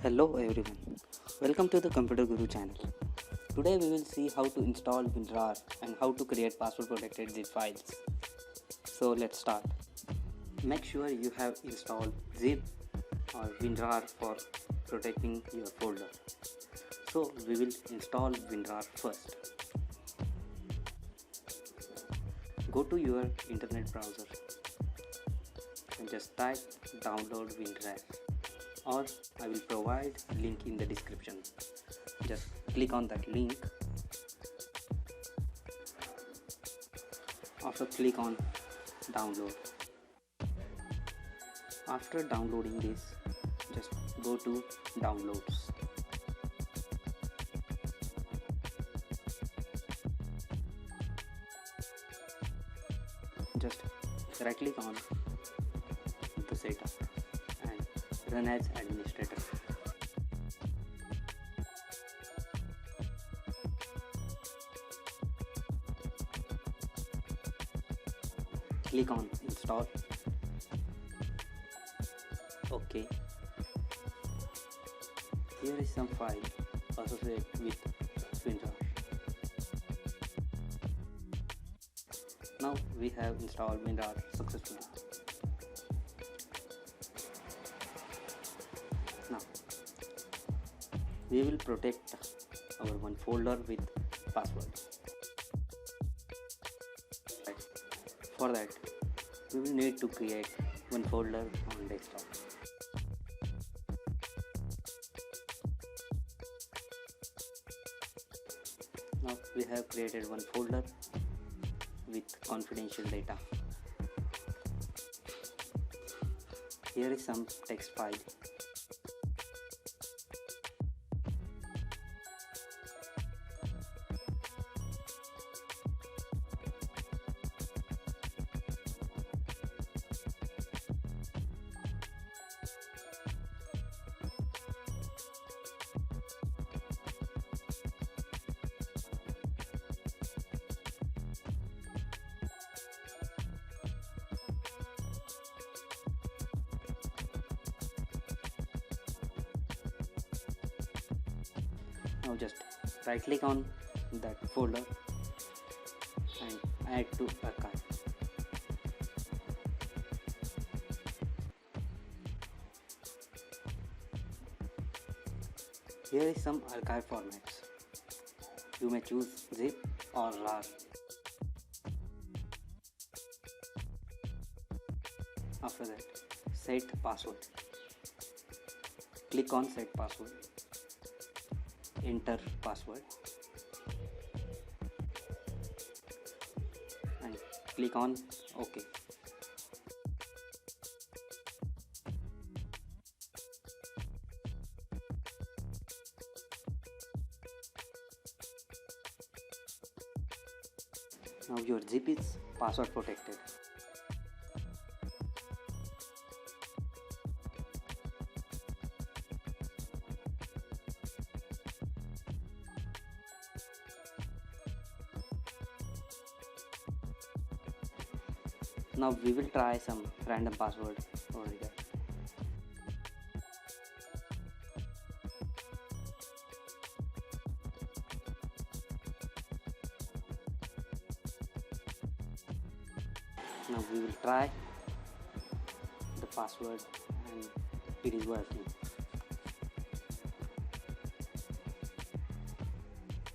Hello everyone, welcome to the Computer Guru channel. Today we will see how to install WinRAR and how to create password protected zip files. So let's start. Make sure you have installed zip or WinRAR for protecting your folder. So we will install WinRAR first. Go to your internet browser and just type download WinRAR, or I will provide link in the description. Just click on that link. After click on download. After downloading this, just go to downloads. Just right click on the setup and run as administrator. Click on install. OK. Here is some file associated with WinRAR. Now we have installed WinRAR successfully. Now we will protect our one folder with password. For that, we will need to create one folder on desktop. Now we have created one folder with confidential data. Here is some text file. Now just right click on that folder and add to archive. Here is some archive formats. You may choose zip or RAR. After that, set password. Click on set password. Enter password and click on OK. Now your zip is password protected. Now we will try some random password over here. Now we will try the password and it is working.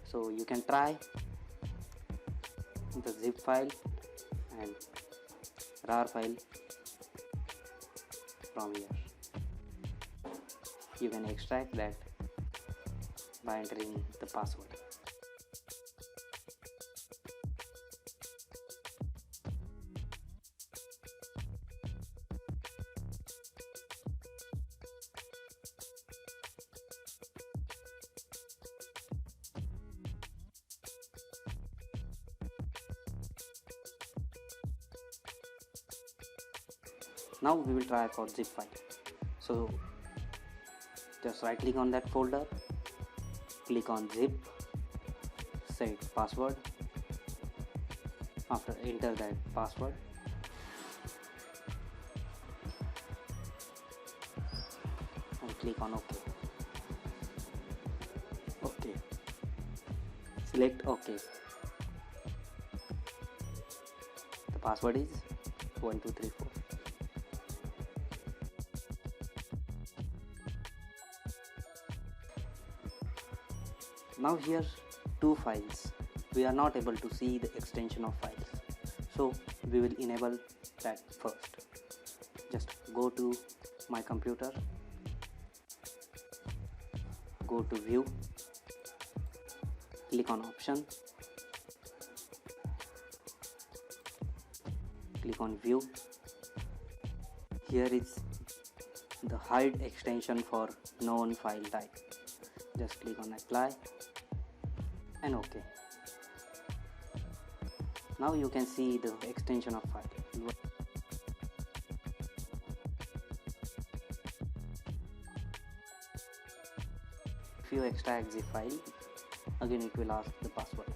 So you can try the zip file and RAR file from here. You can extract that by entering the password. Now we will try for zip file. So just right click on that folder, click on zip, set password. After enter that password, and click on OK. Select OK. The password is 1234. Now here two files. We are not able to see the extension of files, so we will enable that first. Just go to my computer, go to view, click on option, click on view. Here is the hide extension for known file type. Just click on apply and OK. Now you can see the extension of file. If you extract the file, again it will ask the password.